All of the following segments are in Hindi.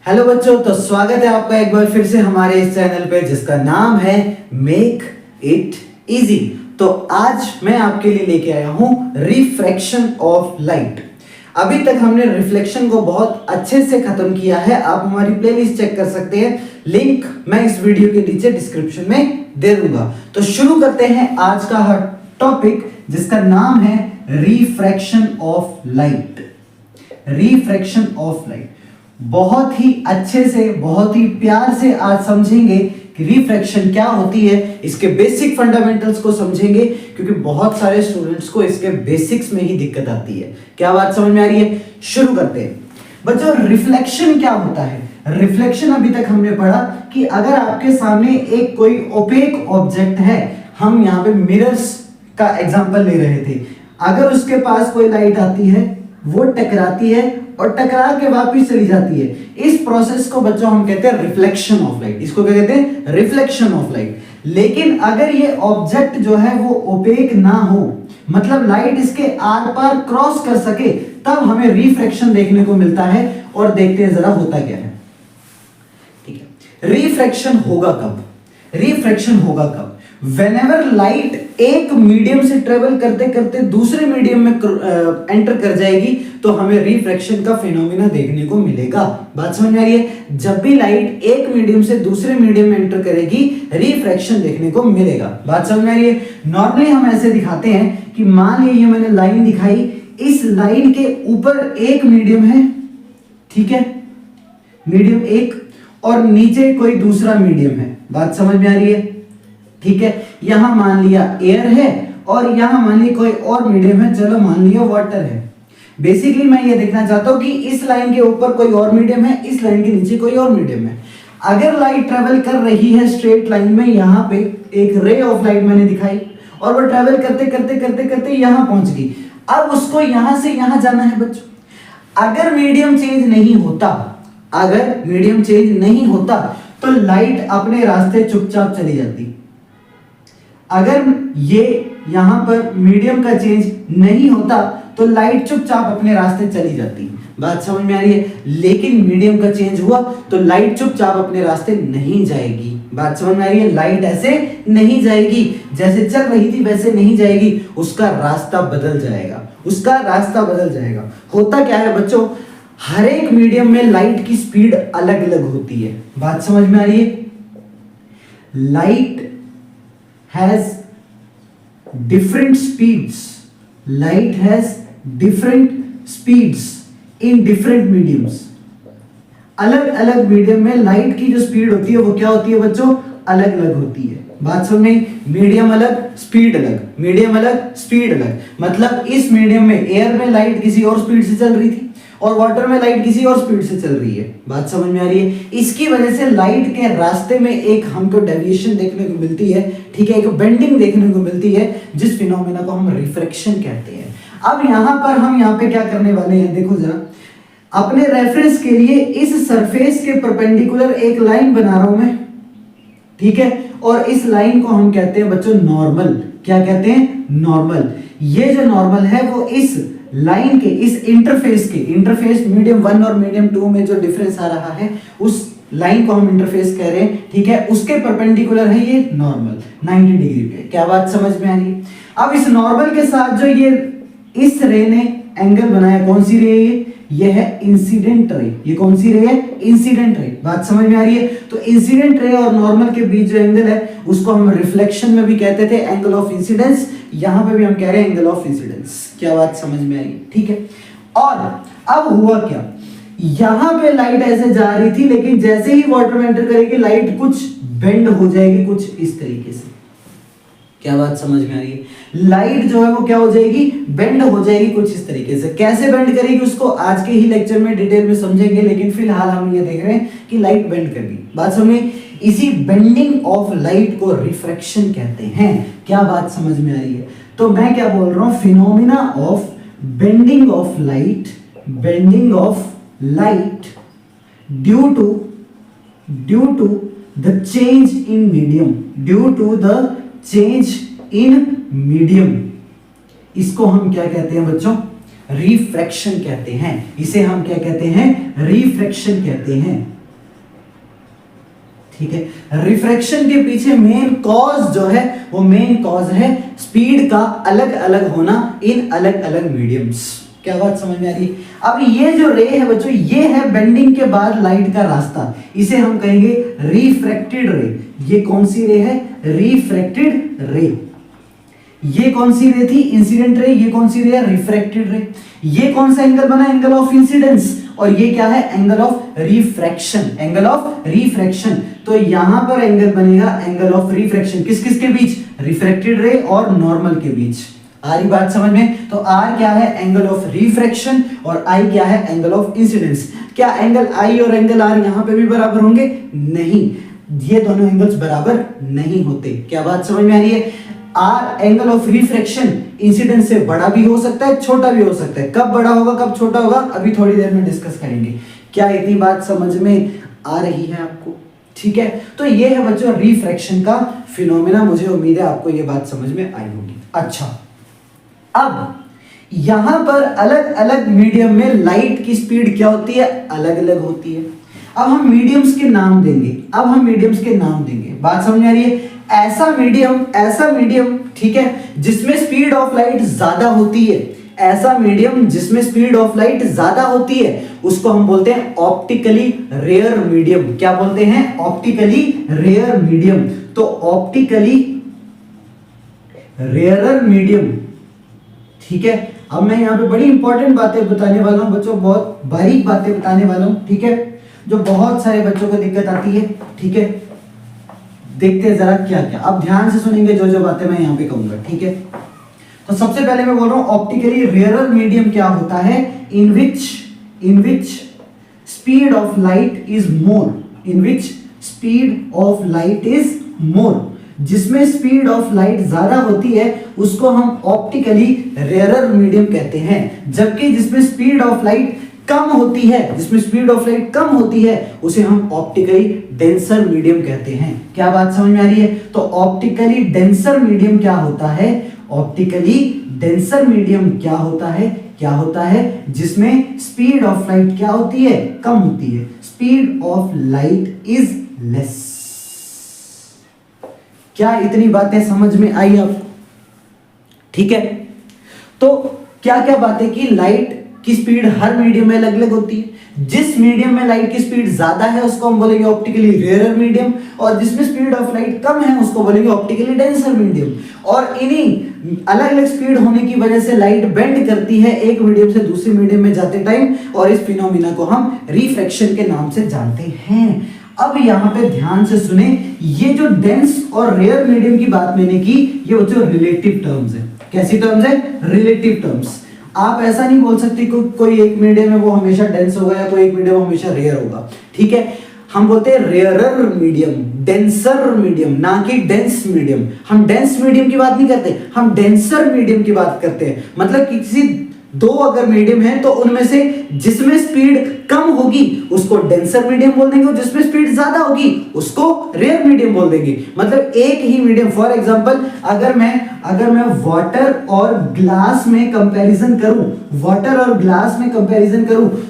हेलो बच्चों, तो स्वागत है आपका एक बार फिर से हमारे इस चैनल पे जिसका नाम है मेक इट इजी। तो आज मैं आपके लिए लेके आया हूं रिफ्रैक्शन ऑफ लाइट। अभी तक हमने रिफ्लेक्शन को बहुत अच्छे से खत्म किया है। आप हमारी प्लेलिस्ट चेक कर सकते हैं, लिंक मैं इस वीडियो के नीचे डिस्क्रिप्शन में दे दूंगा। तो शुरू करते हैं आज का हर टॉपिक जिसका नाम है refraction of light. Refraction of light बहुत ही अच्छे से, बहुत ही प्यार से आज समझेंगे कि रिफ्रैक्शन क्या होती है। इसके बेसिक फंडामेंटल्स को समझेंगे क्योंकि बहुत सारे स्टूडेंट्स को इसके बेसिक्स में ही दिक्कत आती है। क्या बात समझ में आ रही है? शुरू करते हैं बच्चों। रिफ्लेक्शन क्या होता है? रिफ्लेक्शन अभी तक हमने पढ़ा कि अगर आपके सामने एक कोई ओपेक ऑब्जेक्ट है, हम यहाँ पे मिरर्स का एग्जांपल ले रहे थे। अगर उसके पास कोई लाइट आती है, वो टकराती है और टकरा के वापस चली जाती है, इस प्रोसेस को बच्चों हम कहते हैं रिफ्लेक्शन ऑफ लाइट। इसको क्या कहते हैं? Reflection of light. लेकिन अगर ये ऑब्जेक्ट जो है वो ओपेक ना हो, मतलब लाइट इसके आर पार क्रॉस कर सके, तब हमें रिफ्रैक्शन देखने को मिलता है। और देखते हैं जरा होता क्या है। ठीक है, रिफ्रैक्शन होगा कब? रिफ्रैक्शन होगा कब? Whenever लाइट एक मीडियम से ट्रेवल करते करते दूसरे मीडियम में एंटर कर जाएगी तो हमें रिफ्रैक्शन का फिनोमिना देखने को मिलेगा। बात समझ में आ रही है? जब भी लाइट एक मीडियम से दूसरे मीडियम में एंटर करेगी, रिफ्रैक्शन देखने को मिलेगा। बात समझ में आ रही है? नॉर्मली हम ऐसे दिखाते हैं कि मान लीजिए मैंने लाइन दिखाई, इस लाइन के ऊपर एक मीडियम है, ठीक है, मीडियम एक, और नीचे कोई दूसरा मीडियम है। बात समझ में आ रही है? ठीक है, यहां मान लिया एयर है और यहां मान लिया कोई और मीडियम है, चलो मान लिया वाटर है। बेसिकली मैं ये देखना चाहता हूं कि इस लाइन के ऊपर कोई और मीडियम है, इस लाइन के नीचे कोई और मीडियम है। अगर लाइट ट्रेवल कर रही है स्ट्रेट लाइन में, यहां पे एक रे ऑफ लाइट मैंने दिखाई और वो ट्रेवल करते करते करते करते यहां पहुंच गई। अब उसको यहां से यहां जाना है बच्चों। अगर मीडियम चेंज नहीं होता, अगर मीडियम चेंज नहीं होता तो लाइट अपने रास्ते चुपचाप चली जाती। अगर ये यहां पर मीडियम का चेंज नहीं होता तो लाइट चुपचाप अपने रास्ते चली जाती। बात समझ में आ रही है? लेकिन मीडियम का चेंज हुआ तो लाइट चुपचाप अपने रास्ते नहीं जाएगी। बात समझ में आ रही है? लाइट ऐसे नहीं जाएगी, जैसे चल रही थी वैसे नहीं जाएगी, उसका रास्ता बदल जाएगा, उसका रास्ता बदल जाएगा। होता क्या है बच्चों, हर एक मीडियम में लाइट की स्पीड अलग अलग होती है। बात समझ में आ रही है? Light has different speeds. Light has different speeds in different mediums. अलग अलग मीडियम में लाइट की जो स्पीड होती है वो क्या होती है बच्चों? अलग अलग होती है। बात समझ में? मीडियम अलग, स्पीड अलग, मीडियम अलग, स्पीड अलग। मतलब इस मीडियम में एयर में लाइट किसी और स्पीड से चल रही थी और वाटर में लाइट किसी और स्पीड से चल रही है। बात समझ में आ रही है? इसकी वजह से लाइट के रास्ते में एक हमको डेविएशन देखने को मिलती है, ठीक है, एक बेंडिंग देखने को मिलती है, जिस फिनोमेना को हम रिफ्रैक्शन कहते हैं। अब यहां पर हम यहां पे क्या करने वाले हैं, देखो जरा, अपने रेफरेंस के लिए इस सरफेस के परपेंडिकुलर एक लाइन बना रहा हूं मैं, ठीक है, और इस लाइन को हम कहते हैं बच्चों नॉर्मल। क्या कहते हैं? नॉर्मल। ये जो नॉर्मल है वो इस लाइन के, इस इंटरफेस मीडियम 1 और मीडियम 2 में जो डिफरेंस आ रहा है, उस लाइन को हम इंटरफेस कह रहे हैं, ठीक है, उसके परपेंडिकुलर है ये नॉर्मल 90 डिग्री पे। क्या बात समझ में आ रही है? अब इस नॉर्मल के साथ जो ये इस रे ने एंगल बनाया, कौन सी रे है ये है इंसिडेंट रे। ये कौन सी रे है? Incident ray. बात समझ में आ रही है? तो इंसिडेंट रे और नॉर्मल के बीच जो एंगल है उसको हम रिफ्लेक्शन में भी कहते थे एंगल ऑफ इंसिडेंस, यहां पे भी हम कह रहे हैं एंगल ऑफ इंसिडेंस। क्या बात समझ में आई? ठीक है। और अब हुआ क्या, यहां पे लाइट ऐसे जा रही थी, लेकिन जैसे ही वाटर में एंटर करेगी लाइट कुछ बेंड हो जाएगी, कुछ इस तरीके से। क्या बात समझ में आ रही है? लाइट जो है वो क्या हो जाएगी? बेंड हो जाएगी कुछ इस तरीके से। कैसे बेंड करेगी उसको आज के ही लेक्चर में डिटेल में समझेंगे, लेकिन फिलहाल हम ये देख रहे हैं कि लाइट बेंड कर गई। बात समझ? इसी बेंडिंग ऑफ लाइट को रिफ्रैक्शन कहते हैं। क्या बात समझ में आ रही है? तो मैं क्या बोल रहा हूं, phenomena of bending of light, bending of light due to the change in medium, due to the change in medium, इसको हम क्या कहते हैं बच्चों? रिफ्रैक्शन कहते हैं। इसे हम क्या कहते हैं? रिफ्रैक्शन कहते हैं। ठीक है, रिफ्रैक्शन के पीछे मेन कॉज जो है वो मेन कॉज है स्पीड का अलग अलग होना इन अलग अलग मीडियम्स। क्या बात समझ में आ रही है? अब ये जो रे है बच्चों, ये है बेंडिंग के बाद लाइट का रास्ता, इसे हम कहेंगे रिफ्रैक्टेड रे। ये कौन सी रे है? रिफ्रैक्टेड रे। ये कौन सी रे थी? Incident ray. ये कौन सी रे है? रिफ्रैक्टेड रे। ये कौन सा एंगल बना? Angle of incidence. और ये क्या है? Angle of refraction. Angle of refraction. तो यहां पर एंगल बनेगा एंगल ऑफ रिफ्रैक्शन किस किस के बीच? रिफ्रैक्टेड रे और नॉर्मल के बीच। आ रही बात समझ में? तो R क्या है? Angle of refraction. और I क्या है? Angle of incidence. क्या एंगल I और एंगल R यहां पे भी बराबर होंगे? नहीं, ये दोनों एंगल्स बराबर नहीं होते। क्या बात समझ में आ रही है? R angle of refraction incidence से बड़ा भी हो सकता है, छोटा भी हो सकता है। कब बड़ा होगा, कब छोटा होगा, अभी थोड़ी देर में डिस्कस करेंगे। क्या इतनी बात समझ में आ रही है आपको? ठीक है, तो ये है बच्चों रिफ्रैक्शन का फिनोमेना। मुझे उम्मीद है आपको ये बात समझ में आई होगी। अच्छा, अब यहां पर अलग अलग मीडियम में लाइट की स्पीड क्या होती है? अलग अलग होती है। अब हम मीडियम्स के नाम देंगे। बात समझ में आ रही है? ऐसा मीडियम ठीक है जिसमें स्पीड ऑफ लाइट ज्यादा होती है। ऐसा मीडियम जिसमें स्पीड ऑफ लाइट ज्यादा होती है उसको हम बोलते हैं ऑप्टिकली रेयर मीडियम। क्या बोलते हैं? Optically rare medium. तो ऑप्टिकली रेयरर मीडियम। ठीक है, अब मैं यहां पे बड़ी इंपॉर्टेंट बातें बताने वाला हूं बच्चों, बहुत बारीक बातें बताने वाला हूं। ठीक है, जो बहुत सारे बच्चों को दिक्कत आती है। ठीक है, देखते हैं जरा क्या क्या। अब ध्यान से सुनेंगे जो जो बातें मैं यहां पे कहूंगा। ठीक है, तो सबसे पहले मैं बोल रहा हूं ऑप्टिकली रेयरर मीडियम क्या होता है? In which speed of light is more. In which speed of light is more. जिसमें स्पीड ऑफ लाइट ज्यादा होती है उसको हम ऑप्टिकली रेयरर मीडियम कहते हैं। जबकि जिसमें स्पीड ऑफ लाइट कम होती है उसे हम ऑप्टिकली डेंसर मीडियम कहते हैं। क्या बात समझ में आ रही है? तो ऑप्टिकली डेंसर मीडियम क्या होता है? ऑप्टिकली डेंसर मीडियम क्या होता है जिसमें स्पीड ऑफ लाइट क्या होती है? कम होती है। Speed of light is less. क्या इतनी बातें समझ में आई आपको? ठीक है, तो क्या क्या बातें की? लाइट की स्पीड हर मीडियम में अलग अलग होती है। जिस मीडियम में लाइट की स्पीड ज्यादा है उसको हम बोलेंगे ऑप्टिकली रेयरर मीडियम, और जिसमें स्पीड ऑफ लाइट कम है उसको बोलेंगे ऑप्टिकली डेंसर मीडियम। और इन्हीं अलग अलग स्पीड होने की वजह से लाइट बेंड करती है एक मीडियम से दूसरे मीडियम में जाते टाइम, और इस फिनोमिना को हम रिफ्रैक्शन के नाम से जानते हैं। अब यहां पे ध्यान से सुने, ये जो डेंस और रेयर मीडियम की बात मैंने की, ये जो रिलेटिव टर्म्स है। कैसी टर्म्स है? Relative terms. आप ऐसा नहीं बोल सकते कोई एक मीडियम है वो हमेशा डेंस होगा या कोई एक मीडियम हमेशा रेयर होगा। ठीक है, हम बोलते हैं रेयरर मीडियम, डेंसर मीडियम, ना कि डेंस मीडियम। हम डेंस मीडियम की बात नहीं करते, हम डेंसर मीडियम की बात करते हैं। मतलब किसी दो अगर मीडियम है तो उनमें से जिसमें स्पीड कम होगी उसको डेंसर मीडियम बोल देंगे, और जिसमें स्पीड ज्यादा होगी उसको रेयर मीडियम बोल देंगे। मतलब एक ही मीडियम, फॉर एग्जांपल अगर मैं वाटर और ग्लास में कंपैरिजन करूं,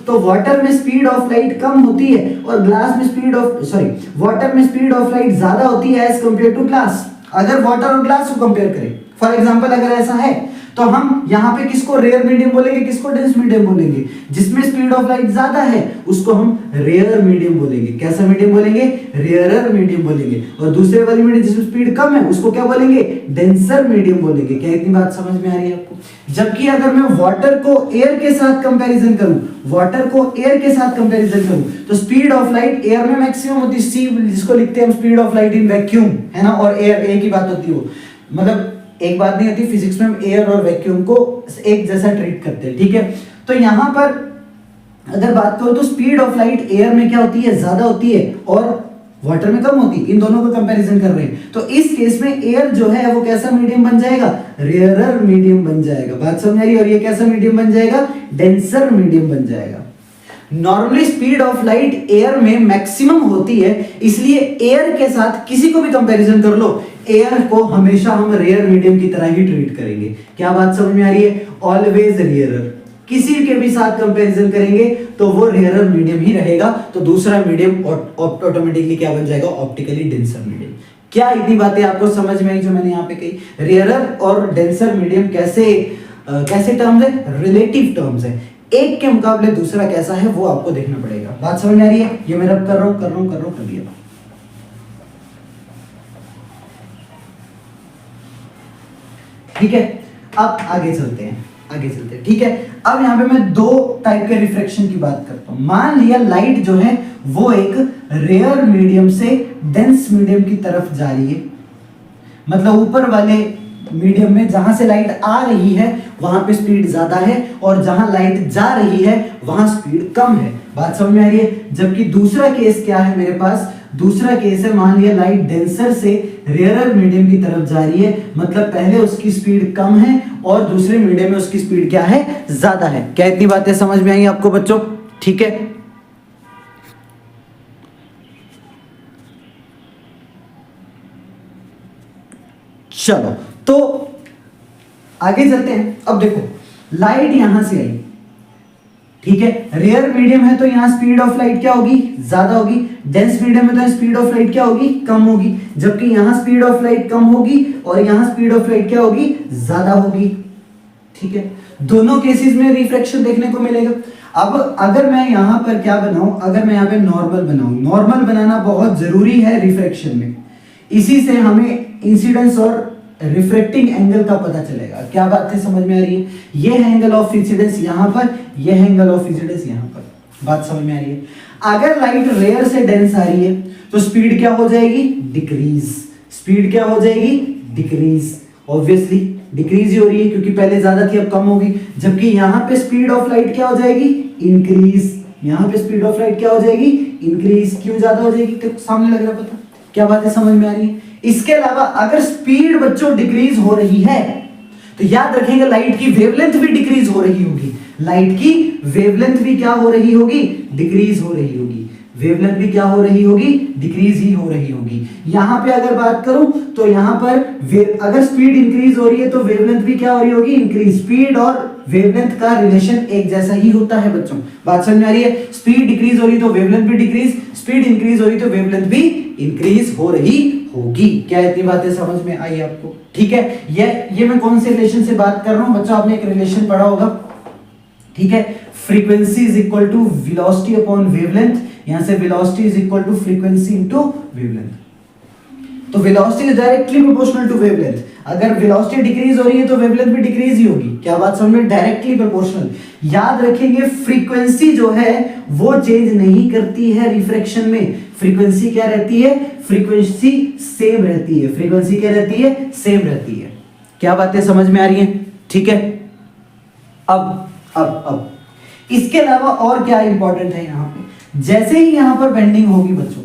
तो वाटर में स्पीड ऑफ लाइट कम होती है और वाटर में स्पीड ऑफ लाइट ज्यादा होती है एज कंपेयर टू ग्लास। अगर वाटर और ग्लास को कंपेयर करें, फॉर एग्जांपल अगर ऐसा है, तो हम यहाँ पे किसको रेयर मीडियम बोलेंगे, किसको डेंस मीडियम बोलेंगे? जिसमें स्पीड ऑफ लाइट ज्यादा है उसको हम रेयर मीडियम बोलेंगे। कैसा मीडियम बोलेंगे? रेयरर मीडियम बोलेंगे। और दूसरे वाली मीडियम जिसमें स्पीड कम है उसको क्या बोलेंगे? डेंसर मीडियम बोलेंगे। क्या इतनी बात समझ में आ रही है आपको? जबकि अगर मैं वाटर को एयर के साथ कंपैरिजन करूं, तो स्पीड ऑफ लाइट एयर में मैक्सिमम होती है, सी जिसको लिखते हैं हम speed of light in vacuum, है ना, और एयर एक ही बात होती है। वो मतलब एक बात नहीं होती, फिजिक्स में हम एयर और वैक्यूम को एक जैसा ट्रीट करते हैं। ठीक है, तो यहां पर अगर बात करो तो स्पीड ऑफ लाइट एयर में क्या होती है? ज्यादा होती है, और वाटर में कम होती है। इन दोनों को कंपैरिजन कर रहे हैं, तो इस केस में एयर जो है वो कैसा मीडियम बन जाएगा? रेयरर मीडियम बन जाएगा। बात समझ आ रही है? और ये कैसा मीडियम बन जाएगा? डेंसर मीडियम बन जाएगा। Normally speed of light air में मैक्सिमम होती है, इसलिए एयर के साथ किसी को भी कंपैरिजन कर लो, एयर को हमेशा हम रेयर मीडियम की तरह ही ट्रीट करेंगे। क्या बात समझ में आ रही है? Always rarer. किसी के भी साथ कंपैरिजन करेंगे तो वो रेयरर मीडियम ही रहेगा, तो दूसरा मीडियम ऑटोमेटिकली क्या बन जाएगा, ऑप्टिकली डेंसर मीडियम। क्या इतनी बातें आपको समझ में आई जो मैंने यहाँ पे कही? रेयरर और डेंसर मीडियम कैसे टर्म्स है, रिलेटिव टर्म्स है, एक के मुकाबले दूसरा कैसा है वो आपको देखना पड़ेगा। बात समझ में आ रही है? ये मैं रब कर रहा हूं कर दिया। ठीक है, अब आगे चलते हैं। ठीक है, अब यहां पे मैं दो टाइप के रिफ्रैक्शन की बात करता हूं। मान लिया लाइट जो है वो एक रेयर मीडियम से डेंस मीडियम की तरफ जा रही है, मतलब ऊपर वाले मीडियम में जहां से लाइट आ रही है वहां पे स्पीड ज्यादा है और जहां लाइट जा रही है वहां स्पीड कम है। बात समझ में आ रही है? जबकि दूसरा केस क्या है मेरे पास, दूसरा केस है मान लिया लाइट डेंसर से रेयरर मीडियम की तरफ जा रही है, मतलब पहले उसकी स्पीड कम है और दूसरे मीडियम में उसकी स्पीड क्या है, ज्यादा है। क्या इतनी बातें समझ में आई आपको बच्चों? ठीक है, चलो तो आगे चलते हैं। अब देखो लाइट यहां से आई, ठीक है, रेयर मीडियम है तो यहां स्पीड ऑफ लाइट क्या होगी, ज्यादा होगी। डेंस मीडियम में तो स्पीड ऑफ लाइट क्या होगी, कम होगी। जबकि यहां स्पीड ऑफ लाइट कम होगी और यहां स्पीड ऑफ लाइट क्या होगी, ज्यादा होगी। ठीक है, दोनों केसेस में रिफ्रैक्शन देखने को मिलेगा। अब अगर मैं यहां पर क्या बनाऊं, अगर मैं यहां पे नॉर्मल बनाऊं, नॉर्मल बनाना बहुत जरूरी है रिफ्रैक्शन में, इसी से हमें इंसिडेंस और रिफ्रैक्टिंग एंगल का पता चलेगा। क्या बात है, समझ में आ रही है? ये है एंगल ऑफ इंसिडेंस यहां पर, ये है एंगल ऑफ इंसिडेंस यहां पर। बात समझ में आ रही है? अगर लाइट रेयर से डेंस आ रही है तो स्पीड क्या हो जाएगी, डिक्रीज। स्पीड क्या हो जाएगी, डिक्रीज। ऑब्वियसली डिक्रीज ही हो रही है क्योंकि पहले ज्यादा थी अब कम होगी। जबकि यहां पे स्पीड ऑफ लाइट क्या हो जाएगी, इंक्रीज। यहां पे स्पीड ऑफ लाइट क्या हो जाएगी, इंक्रीज। क्यों ज्यादा हो जाएगी, तो सामने लग रहा पता? क्या बात है, समझ में आ रही है? इसके अलावा अगर स्पीड बच्चों डिक्रीज हो रही है तो याद रखेंगे लाइट की वेवलेंथ भी डिक्रीज हो रही होगी। लाइट की वेवलेंथ भी क्या हो रही होगी, डिक्रीज हो रही होगी। वेवलेंथ भी क्या हो रही होगी, डिक्रीज ही हो रही होगी। यहां पे अगर बात करूं तो यहां पर अगर स्पीड इंक्रीज हो रही है तो वेवलेंथ भी क्या हो रही होगी, इंक्रीज। स्पीड और वेवलेंथ का रिलेशन एक जैसा ही होता है बच्चों। बात समझ में आ रही है? स्पीड डिक्रीज हो रही तो वेवलेंथ भी डिक्रीज, स्पीड इंक्रीज हो रही तो वेवलेंथ भी इंक्रीज हो रही होगी। क्या इतनी बातें समझ में आई आपको? ठीक है, ये मैं कौन से रिलेशन से बात कर रहा हूं बच्चों, आपने एक रिलेशन पढ़ा होगा। ठीक है, frequency is equal to velocity upon wavelength. यहां से velocity is equal to frequency into wavelength. तो velocity is directly proportional to wavelength. अगर वेलोसिटी डिक्रीज हो रही है तो वेवलेंथ भी डिक्रीज ही होगी। क्या बात समझ में? Directly proportional. याद रखेंगे फ्रीक्वेंसी जो है वो चेंज नहीं करती है रिफ्रैक्शन में। फ्रीक्वेंसी क्या रहती है, फ्रीक्वेंसी सेम रहती है। फ्रीक्वेंसी क्या रहती है, सेम रहती है। क्या बातें समझ में आ रही हैं? ठीक है, अब इसके अलावा और क्या इंपॉर्टेंट है यहां पे, जैसे ही यहां पर बेंडिंग होगी बच्चों,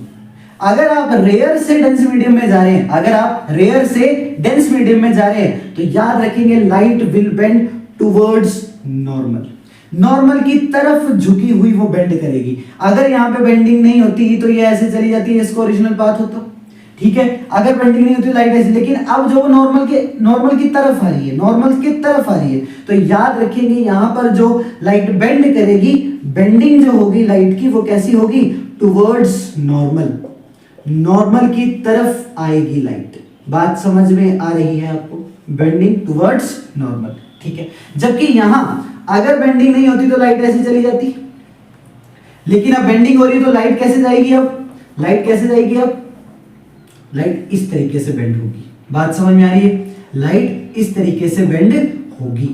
अगर आप रेयर से डेंस मीडियम में जा रहे हैं, अगर आप रेयर से डेंस मीडियम में जा रहे हैं तो याद रखेंगे light will bend towards normal. Normal की तरफ झुकी हुई वो बेंड करेगी। अगर यहां पे बेंडिंग नहीं होती तो ये ऐसे चली जाती है, इसको ओरिजिनल पाथ होता। ठीक है, अगर बेंडिंग नहीं होती लाइट ऐसी, लेकिन अब जो नॉर्मल की तरफ आ रही है, नॉर्मल की तरफ आ रही है, तो याद रखेंगे यहां पर जो लाइट बेंड करेगी, बेंडिंग जो होगी लाइट की वो कैसी होगी, टुवर्ड्स नॉर्मल। नॉर्मल की तरफ आएगी लाइट। बात समझ में आ रही है आपको? Bending towards normal. ठीक है, जबकि यहां अगर बेंडिंग नहीं होती तो लाइट ऐसे चली जाती, लेकिन अब बेंडिंग हो रही है तो लाइट कैसे जाएगी, अब लाइट कैसे जाएगी, अब लाइट इस तरीके से बेंड होगी। बात समझ में आ रही है? लाइट इस तरीके से बेंड होगी,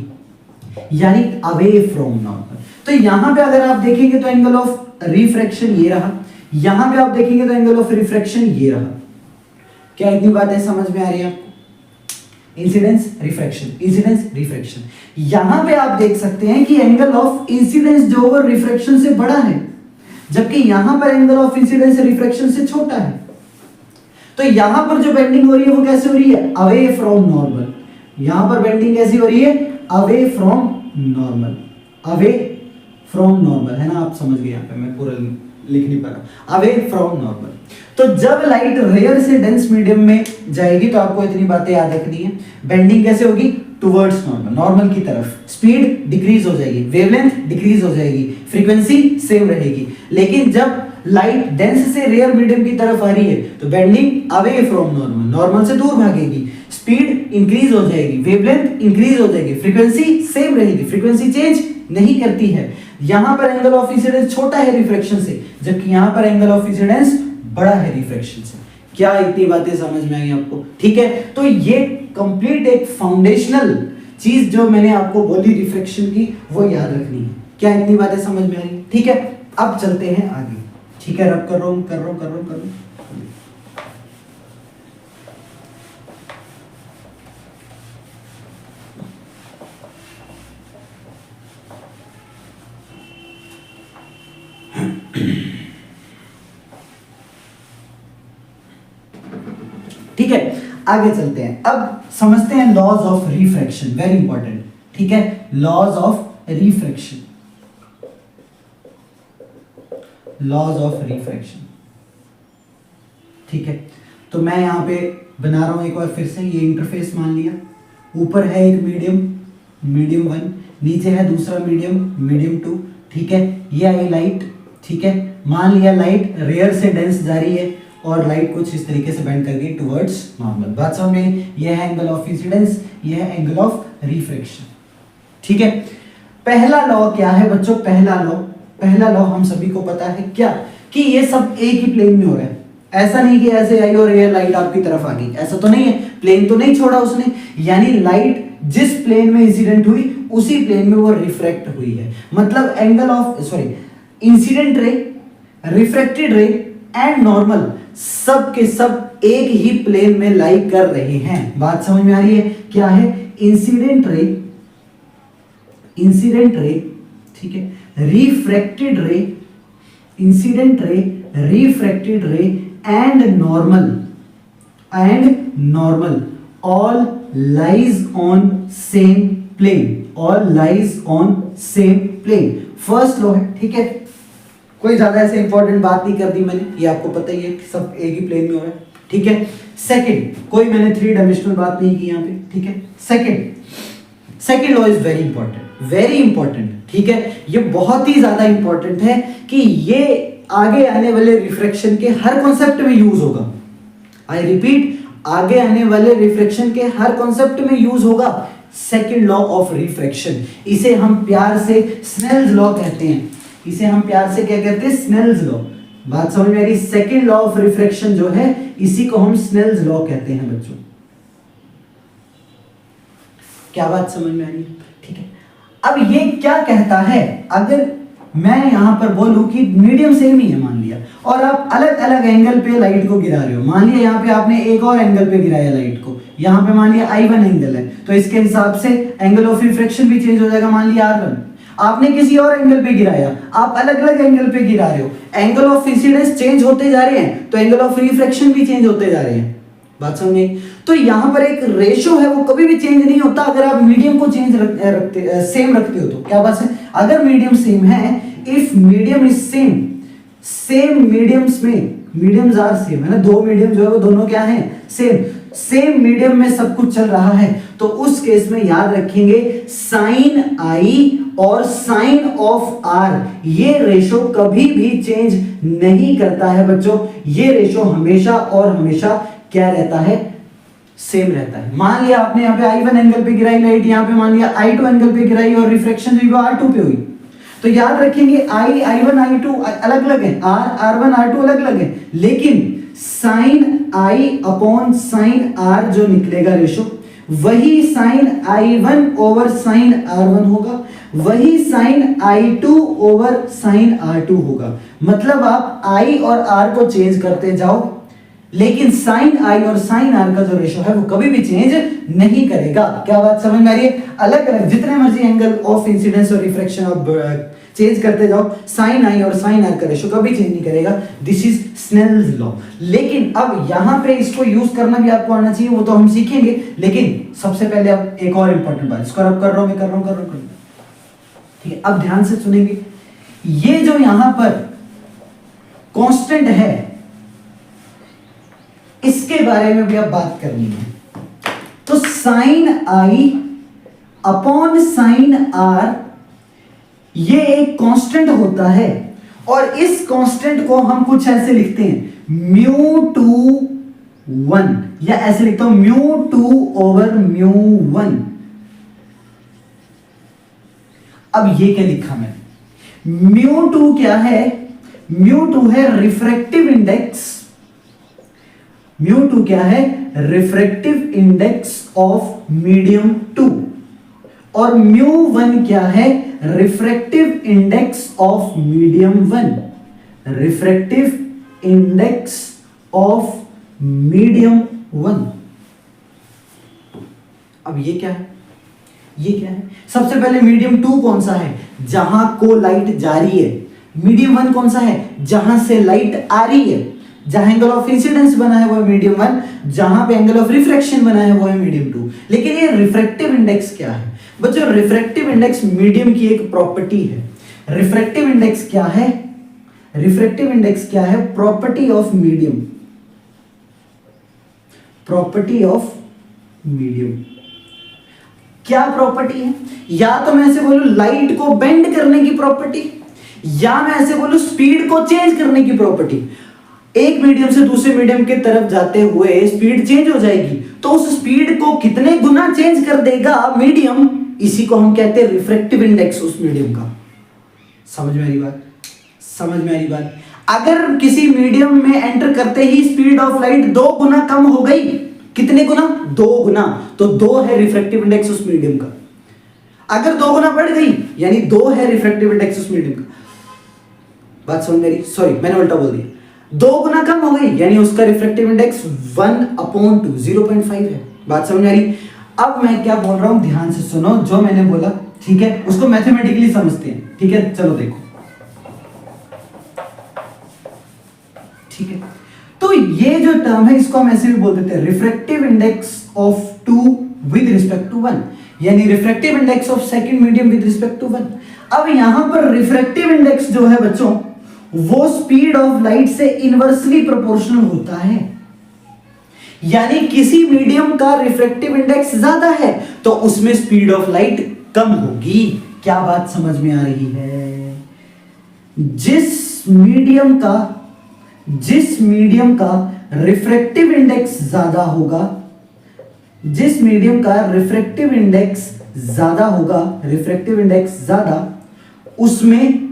यानी अवे फ्रॉम नॉर्मल। तो यहां पे अगर आप देखेंगे तो एंगल ऑफ रिफ्रैक्शन ये रहा, यहां पे आप देखेंगे तो एंगल ऑफ रिफ्रैक्शन ये रहा। क्या इतनी बातें समझ में आ रही है आपको? Incidence refraction, incidence refraction. यहां पे आप देख सकते हैं कि एंगल ऑफ इंसिडेंस जो वो रिफ्रैक्शन से बड़ा है, जबकि यहां पर एंगल ऑफ इंसिडेंस रिफ्रैक्शन से छोटा है। तो यहां पर जो बेंडिंग हो रही है वो कैसे हो रही है, अवे फ्रॉम नॉर्मल। यहां पर बेंडिंग कैसी हो रही है, away from normal. Away from normal है ना, आप समझ गए। यहां पे मैं पूरा लिख नहीं पा रहा, अवे फ्रॉम नॉर्मल। तो जब लाइट रेयर से डेंस मीडियम में जाएगी तो आपको इतनी बातें याद रखनी है। बेंडिंग कैसे होगी, टुवर्ड्स नॉर्मल, नॉर्मल की तरफ, स्पीड डिक्रीज हो जाएगी, वेवलेंथ डिक्रीज हो जाएगी, फ्रीक्वेंसी सेम रहेगी। लेकिन जब लाइट डेंस से रेयर मीडियम की तरफ आ रही है तो bending away from normal, normal से दूर भागेगी, स्पीड इंक्रीज हो जाएगी, वेवलेंथ इंक्रीज हो जाएगी, फ्रीक्वेंसी सेम रहेगी, फ्रीक्वेंसी चेंज नहीं करती है। यहां पर एंगल ऑफ इंसिडेंस छोटा है रिफ्रैक्शन से, जबकि यहां पर एंगल ऑफ इंसिडेंस बड़ा है रिफ्रैक्शन से। क्या इतनी बातें समझ में आई आपको? ठीक है, तो ये कंप्लीट एक फाउंडेशनल चीज जो मैंने आपको बोली रिफ्रैक्शन की, वो याद रखनी है। क्या इतनी बातें समझ में आई? ठीक है, अब चलते हैं आगे। ठीक है, रब कर रहा हूं, कर रहा हूं, कर रहा हूं, कर रहा हूं। ठीक है, आगे चलते हैं। अब समझते हैं laws of refraction, very important. ठीक है, laws of refraction, laws of refraction. ठीक है, तो मैं यहां पे बना रहा हूं एक बार फिर से, ये इंटरफेस मान लिया, ऊपर है एक मीडियम, मीडियम 1, नीचे है दूसरा मीडियम, मीडियम 2। ठीक है, ये आई लाइट। ठीक है, मान लिया लाइट रेयर से डेंस जा रही है और लाइट कुछ इस तरीके से बेंड कर गई टुवर्ड्स नॉर्मल। बात समझ में? यह है एंगल ऑफ इंसिडेंस, यह है एंगल ऑफ रिफ्रैक्शन। ठीक है, पहला लॉ क्या है बच्चों? पहला लॉ हम सभी को पता है क्या, कि ये सब एक ही प्लेन में हो रहा है। ऐसा नहीं कि ऐसे आई और ये लाइट आपकी तरफ आ गई, ऐसा तो नहीं है, प्लेन तो नहीं छोड़ा उसने, यानी लाइट जिस प्लेन में इंसिडेंट हुई उसी प्लेन में वो रिफ्रैक्ट हुई है। मतलब angle of incident ray, refracted ray and normal सब के सब एक ही प्लेन में लाई कर रहे हैं। बात समझ में आ रही है? क्या है? इंसिडेंट रे, इंसिडेंट रे, ठीक है, रिफ्रैक्टेड रे, incident ray, refracted ray and normal all lies on same plane, all lies on same plane. First law है। ठीक है, कोई ज्यादा ऐसे इंपॉर्टेंट बात नहीं कर दी मैंने, ये आपको पता ही है कि सब एक ही प्लेन में हो रहा है। ठीक है, सेकंड, कोई मैंने थ्री डायमेंशनल बात नहीं की यहां पे। ठीक है, second law is very important, very important. ठीक है, ये बहुत ही ज्यादा इंपॉर्टेंट है कि ये आगे आने वाले रिफ्रैक्शन के हर कॉन्सेप्ट में यूज होगा। आई रिपीट, आगे आने वाले रिफ्रैक्शन के हर कॉन्सेप्ट में यूज होगा सेकंड लॉ ऑफ रिफ्रैक्शन। इसे हम प्यार से स्नेल्स लॉ कहते हैं, इसे हम प्यार से क्या कहते हैं? Snell's law. बात समझ में आ रही? सेकंड लॉ ऑफ रिफ्रैक्शन जो है इसी को हम स्नेल्स लॉ कहते हैं बच्चों। क्या बात समझ में आ रही है? ठीक है, अब ये क्या कहता है, अगर मैं यहां पर बोलूं कि मीडियम सेम ही है मान लिया, और आप अलग अलग एंगल पे लाइट को गिरा रहे हो, मान लिया यहां पे आपने एक और एंगल पे गिराया लाइट को, यहां पे मान लिया I1 एंगल है, तो इसके हिसाब से एंगल ऑफ रिफ्रैक्शन भी चेंज हो जाएगा, मान लिया R1। आपने किसी और एंगल पे गिराया, आप अलग अलग एंगल पे गिरा रहे हो, एंगल ऑफ इंसिडेंस चेंज होते जा रहे हैं तो एंगल ऑफ रिफ्रैक्शन भी चेंज होते जा रहे हैं। बात समझे? तो यहां पर एक रेशो है, वो कभी भी चेंज नहीं होता अगर आप मीडियम को चेंज सेम रखते हो तो। क्या बात है? अगर मीडियम सेम है, if medium is same mediums में, मीडियम्स आर सेम है ना, दो मीडियम जो है वो दोनों क्या है? सेम मीडियम में सब कुछ चल रहा है, तो उस केस में याद रखेंगे साइन आई और साइन ऑफ आर, ये रेशो कभी भी चेंज नहीं करता है बच्चों। ये रेशो हमेशा और हमेशा क्या रहता है? सेम रहता है। मान लिया आपने यहाँ पे I1 एंगल पे गिराई लाइट, यहाँ पे मान लिया I2 एंगल पे गिराई और रिफ्रैक्शन जो R2 पे हुई, तो याद रखेंगे I1 I2 अलग अलग है, R1 R2 अलग अलग है, लेकिन sine I upon sine R जो निकलेगा रेशो, वही sign I1 over sign R1 होगा, वही sign I2 over sign R2 होगा। मतलब आप I और R को चेंज करते जाओ, लेकिन साइन आई और साइन आर का जो रेशो है वो कभी भी चेंज नहीं करेगा। क्या बात समझ में आ रही है? अलग अलग जितने मर्जी एंगल ऑफ इंसिडेंस और रिफ्रैक्शन ऑफ चेंज करते जाओ, साइन आई और साइन आर का रेशो कभी चेंज नहीं करेगा। This is Snell's law. लेकिन अब यहां पे इसको यूज करना भी आपको आना चाहिए, वो तो हम सीखेंगे, लेकिन सबसे पहले अब एक और इंपॉर्टेंट बात, इसको अब कर रहा हूं मैं, कर रहा हूं। ठीक है, अब ध्यान से सुनेंगे, ये जो यहां पर कांस्टेंट है इसके बारे में भी अब बात करनी है। तो sine I upon sine R, ये एक कांस्टेंट होता है और इस कांस्टेंट को हम कुछ ऐसे लिखते हैं म्यू टू 1, या ऐसे लिखता हूं म्यू 2 ओवर म्यू 1। अब ये क्या लिखा मैंने, म्यू 2 क्या है, म्यू 2 है रिफ्रैक्टिव इंडेक्स, म्यू 2 क्या है, रिफ्रैक्टिव इंडेक्स ऑफ मीडियम 2, और म्यू 1 क्या है, refractive index of medium 1, refractive index of medium 1। अब ये क्या है, ये क्या है, सबसे पहले मीडियम 2 कौन सा है, जहां को लाइट जा रही है, मीडियम 1 कौन सा है, जहां से लाइट आ रही है, जहां एंगल ऑफ इंसिडेंस बना है वो है मीडियम 1, जहां पे एंगल ऑफ रिफ्रैक्शन बना है वो है मीडियम 2। लेकिन ये रिफ्रैक्टिव इंडेक्स क्या है बच्चों, रिफ्रैक्टिव इंडेक्स मीडियम की एक प्रॉपर्टी है। रिफ्रैक्टिव इंडेक्स क्या है, रिफ्रैक्टिव इंडेक्स क्या है, property of medium, property of medium. क्या प्रॉपर्टी है, या तो मैं ऐसे बोलूं लाइट को बेंड करने की प्रॉपर्टी, या मैं ऐसे बोलूं स्पीड को चेंज करने की प्रॉपर्टी। एक मीडियम से दूसरे मीडियम के तरफ जाते हुए स्पीड चेंज हो जाएगी, तो उस स्पीड को कितने गुना चेंज कर देगा मीडियम, इसी को हम कहते हैं रिफ्रैक्टिव इंडेक्स उस मीडियम का। समझ में आ रही बात, समझ में आ रही बात। अगर किसी मीडियम में एंटर करते ही स्पीड ऑफ लाइट 2 गुना कम हो गई, कितने गुना, 2 गुना, तो 2 है रिफ्रैक्टिव इंडेक्स उस मीडियम का। अगर 2 गुना बढ़ गई यानी 2 है रिफ्रैक्टिव इंडेक्स उस मीडियम का। बात समझ में आ रही, सॉरी मैंने उल्टा बोल दिया, 2 गुना कम हो गई यानी उसका रिफ्रैक्टिव इंडेक्स 1/2 0.5 है। बात समझ में आ रही। अब मैं क्या बोल रहा हूं ध्यान से सुनो, जो मैंने बोला ठीक है उसको मैथमेटिकली समझते हैं, ठीक है चलो देखो, ठीक है। तो ये जो टर्म है इसको हम ऐसे भी बोल देते हैं refractive index of 2 with respect to 1, यानी refractive index of second medium with respect to 1। अब यहां पर रिफ्रैक्टिव इंडेक्स जो है बच्चों वो स्पीड ऑफ लाइट से इनवर्सली प्रोपोर्शनल होता है, यानी किसी मीडियम का रिफ्रैक्टिव इंडेक्स ज्यादा है तो उसमें स्पीड ऑफ लाइट कम होगी। क्या बात समझ में आ रही है? जिस मीडियम का रिफ्रैक्टिव इंडेक्स ज्यादा होगा, जिस मीडियम का रिफ्रैक्टिव इंडेक्स ज्यादा होगा, रिफ्रैक्टिव इंडेक्स ज्यादा, उसमें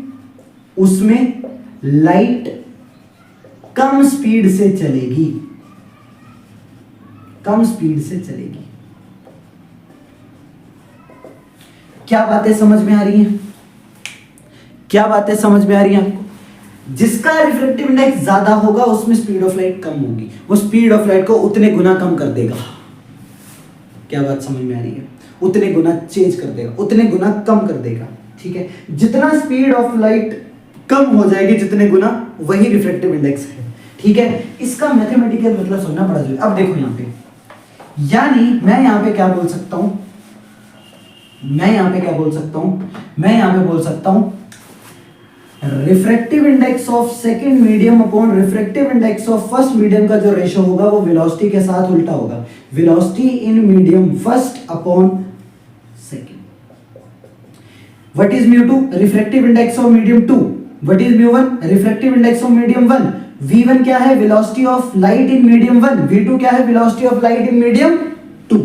लाइट कम स्पीड से चलेगी, कम स्पीड से चलेगी। क्या बातें समझ में आ रही हैं? क्या बातें समझ में आ रही हैं आपको? जिसका रिफ्रैक्टिव इंडेक्स ज्यादा होगा उसमें स्पीड ऑफ लाइट कम होगी, वो स्पीड ऑफ लाइट को उतने गुना कम कर देगा। क्या बात समझ में आ रही है? उतने गुना चेंज कर देगा, उतने गुना कम कर देगा, ठीक है। जितना स्पीड ऑफ लाइट कम हो जाएगी जितने गुना, वही रिफ्रैक्टिव इंडेक्स है, ठीक है। इसका मैथमेटिकल मतलब समझना पड़ा जरूरी। अब देखो यहां पे, यानी मैं यहां पे क्या बोल सकता हूं, मैं यहां पे बोल सकता हूं refractive index of second medium upon refractive index of first medium का जो रेशो होगा वो वेलोसिटी के साथ उल्टा होगा। Velocity in medium first upon second. What is mu 2? Refractive index of medium 2। What is mu 1? Refractive index of medium 1। v1 क्या है? Velocity of light in medium 1। v2 क्या है? Velocity of light in medium 2।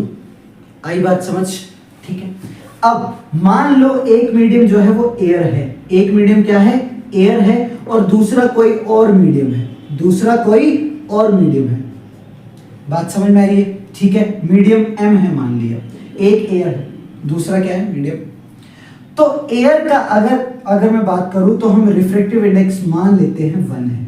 आई बात समझ? ठीक है। अब मान लो एक मीडियम जो है वो एयर है, एक मीडियम क्या है? एयर है, और दूसरा कोई और मीडियम है, दूसरा कोई और मीडियम है। बात समझ में आ रही है? ठीक है, मीडियम m है मान लिया, एक एयर है, दूसरा क्या है? मीडियम। तो एयर का अगर मैं बात करूं तो हम रिफ्रैक्टिव इंडेक्स मान लेते हैं 1 है।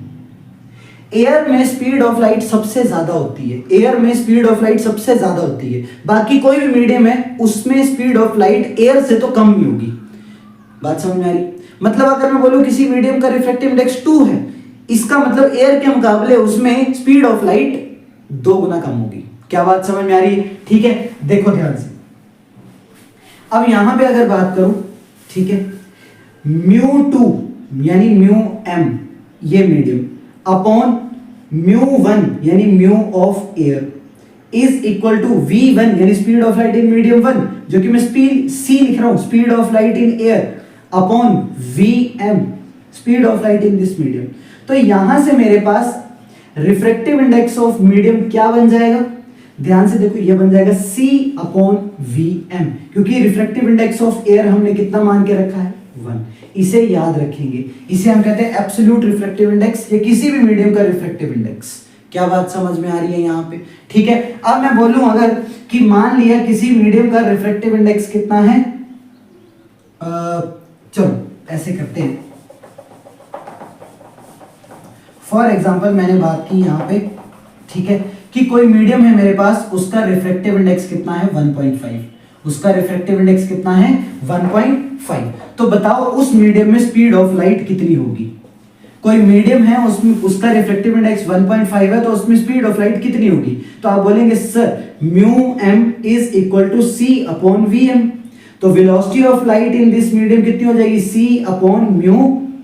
एयर में स्पीड ऑफ लाइट सबसे ज्यादा होती है, एयर में स्पीड ऑफ लाइट सबसे ज्यादा होती है। बाकी कोई भी मीडियम है उसमें स्पीड ऑफ लाइट एयर से तो कम ही होगी। बात समझ में आ रही? मतलब अगर मैं बोलूं किसी मीडियम का रिफ्रैक्टिव इंडेक्स 2 है, इसका मतलब एयर के मुकाबले उसमें स्पीड ऑफ लाइट 2 गुना कम होगी। क्या बात समझ में आ रही है? ठीक है, देखो ध्यान से। अब यहां पे अगर बात करूं, ठीक है, म्यू 2 यानी म्यू m ये मीडियम अपॉन म्यू 1 यानी mu of air, is equal to v1 यानी speed of light in medium 1, जो कि मैं स्पीड c लिख रहा हूं, speed of light in air upon vm speed of light in this medium. तो यहां से मेरे पास रिफ्रैक्टिव इंडेक्स ऑफ मीडियम क्या बन जाएगा, ध्यान से देखो, ये बन जाएगा c अपॉन vm, क्योंकि रिफ्रैक्टिव इंडेक्स ऑफ एयर हमने कितना मान के रखा है 1। इसे याद रखेंगे, इसे हम कहते हैं एब्सोल्यूट रिफ्रैक्टिव इंडेक्स या किसी भी मीडियम का रिफ्रैक्टिव इंडेक्स। क्या बात समझ में आ रही है यहाँ पे? ठीक है। अब मैं बोलूं अगर कि मान लिया किसी मीडियम का रिफ्रैक्टिव इंडेक्स कितना है, चलो ऐसे करते हैं, फॉर एग्जांपल मैंने बात की यहाँ पे, ठीक है, कि कोई मीडियम है मेरे पास, उसका रिफ्रैक्टिव इंडेक्स कितना है 1.5, उसका रिफ्रैक्टिव इंडेक्स कितना है 1.5। तो बताओ उस मीडियम में स्पीड ऑफ लाइट कितनी होगी? कोई मीडियम है उसमें उसका रिफ्रैक्टिव इंडेक्स 1.5 है, तो उसमें स्पीड ऑफ लाइट कितनी होगी? तो आप बोलेंगे sir mu M is equal to C upon V M. तो velocity of light in this medium कितनी हो जाएगी? C upon mu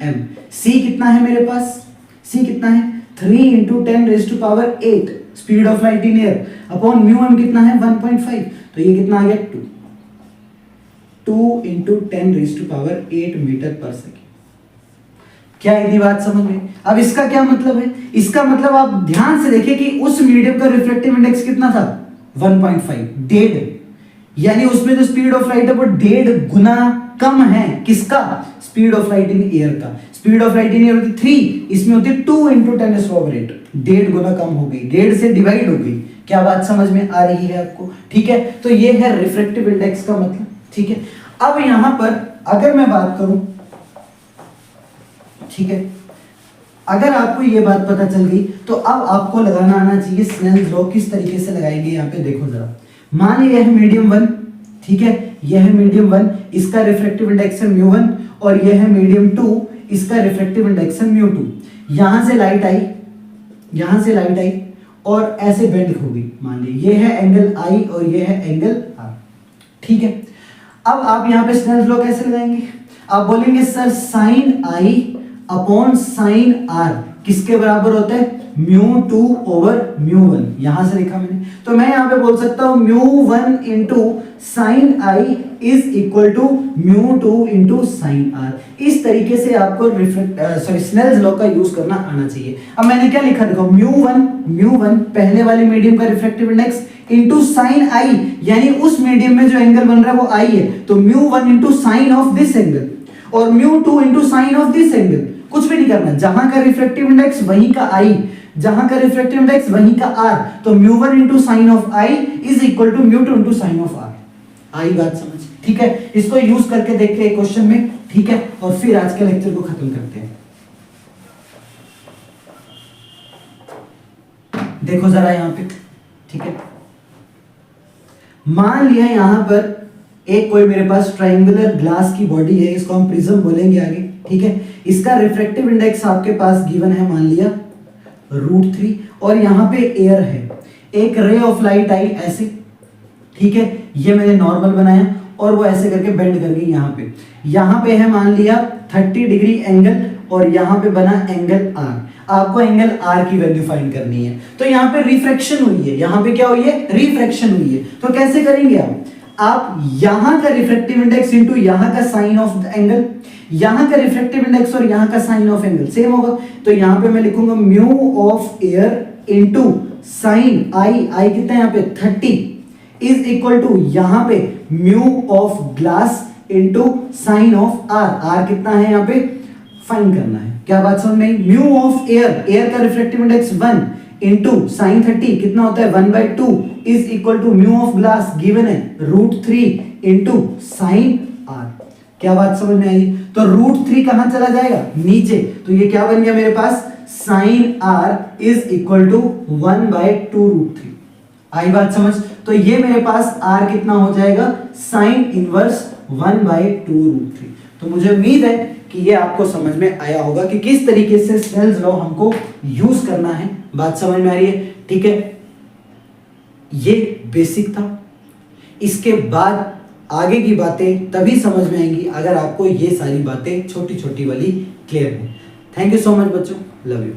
M. C कितना है मेरे पास? सी कितना है 3 × 10⁸ speed of light in air upon mu M कितना है 1.5। तो ये कितना आ गया 2 × 10⁸ मीटर पर सेकेंड। क्या इतनी बात समझ में? अब इसका क्या मतलब है? इसका मतलब आप ध्यान से देखिए कि उस मीडियम का रिफ्रैक्टिव इंडेक्स कितना था 1.5, 1.5, यानी उसमें जो स्पीड ऑफ लाइट है वो 1.5 गुना कम है किसका? Speed of light in air का। Speed of light in air होती 3, इसमें होती 2 × 10⁸, 1.5 गुना कम हो गई, 1.5 से डिवाइड हो गई। क्या बात समझ में आ रही है आपको? ठीक है, तो ये है रिफ्रैक्टिव इंडेक्स का मतलब। ठीक है, अब यहां पर अगर मैं बात करूं, ठीक है, अगर आपको ये बात पता चल गई तो अब आपको लगाना आना चाहिए स्नेल्स लॉ। किस तरीके से लगाएंगे यहाँ पे देखो जरा। मान लीजिए यह मीडियम 1, ठीक है, यह है मीडियम 1, इसका रिफ्रैक्टिव इंडेक्स है μ1, और यह है मीडियम 2, इसका रिफ्रैक्टिव इंडेक्स है μ2। यहां से लाइट आई, यहां से लाइट आई और ऐसे बेंड हो गई। मान लीजिए ये है एंगल I और ये है एंगल R। ठीक है, अब आप यहाँ पे स्नेल्स लॉ कैसे लगाएंगे? आप बोलेंगे sir sine I upon sine R किसके बराबर होता है? μ2 ओवर μ1। यहां से लिखा मैंने, तो मैं यहां पे बोल सकता हूं μ1 into sine I is equal to μ2 into sine R। इस तरीके से आपको स्नेल्स लॉ का यूज करना आना चाहिए। अब मैंने क्या लिखा देखो, μ1 पहले वाले मीडियम का refractive index into sine I, यानी उस मीडियम में जो एंगल बन रहा है वो I है, तो μ1 into sine of this angle और μ2 into sine of this angle. कुछ भी नहीं करना, जहां का रिफ्रैक्टिव इंडेक्स वहीं का I, जहां का रिफ्रैक्टिव इंडेक्स वहीं का R, तो μ1 into sine of I is equal to μ2 into sine of R। आई बात समझ? ठीक है, इसको यूज करके देखते हैं क्वेश्चन में। ठीक है, और फिर आज के लेक्चर को खत्म करते हैं। देखो जरा यहां पे, ठीक है, मान लिया यहां पर एक कोई मेरे पास ट्रायंगुलर ग्लास की बॉडी है, इसको हम प्रिज्म बोलेंगे आगे। ठीक है, इसका रिफ्रैक्टिव इंडेक्स आपके पास गिवन है, मान लिया √3, और यहां पे एयर है। एक रे ऑफ लाइट आई ऐसे, ठीक है, ये मैंने नॉर्मल बनाया और वो ऐसे करके बेंड कर गई यहाँ पे है मान लिया 30 डिग्री एंगल और यहाँ पे बना एंगल R। आपको एंगल R की वैल्यू फाइंड करनी है। तो यहाँ पे रिफ्रैक्शन हुई है, यहाँ पे क्या हुई है? रिफ्रैक्शन हुई है। तो कैसे करेंगे आप यहाँ का रिफ्रैक्टिव इंडेक्स इंटू यहाँ का साइन ऑफ एंगल, यहाँ का रिफ्रैक्टिव इंडेक्स और यहाँ का साइन ऑफ एंगल सेम होगा। तो यहाँ पे मैं लिखूंगा mu of air into sine I कितना है यहाँ पे 30 इज इक्वल टू यहाँ पे mu of glass into sine of R कितना है यहाँ पे फाइंड करना है। क्या बात समझ में? म्यू ऑफ एयर का रिफ्रैक्टिव इंडेक्स 1 इंटू साइन 30 कितना होता है 1/2 is equal to mu of glass given है √3 इंटू साइन R। क्या बात समझ में आई? तो √3 कहां चला जाएगा? नीचे। तो ये क्या बन गया मेरे पास? Sine R is equal to 1/2 √3। आई बात समझ? तो ये मेरे पास R कितना हो जाएगा? Sine inverse 1/2 √3। तो मुझे उम्मीद है कि ये आपको समझ में आया होगा कि किस तरीके से स्नेल्स लॉ हमको यूज करना है। बात समझ में आ रही है? ठीक है, ये बेसिक था। इसके बाद आगे की बातें तभी समझ में आएंगी अगर आपको ये सारी बातें छोटी छोटी वाली क्लियर है। थैंक यू सो मच बच्चों, लव यू।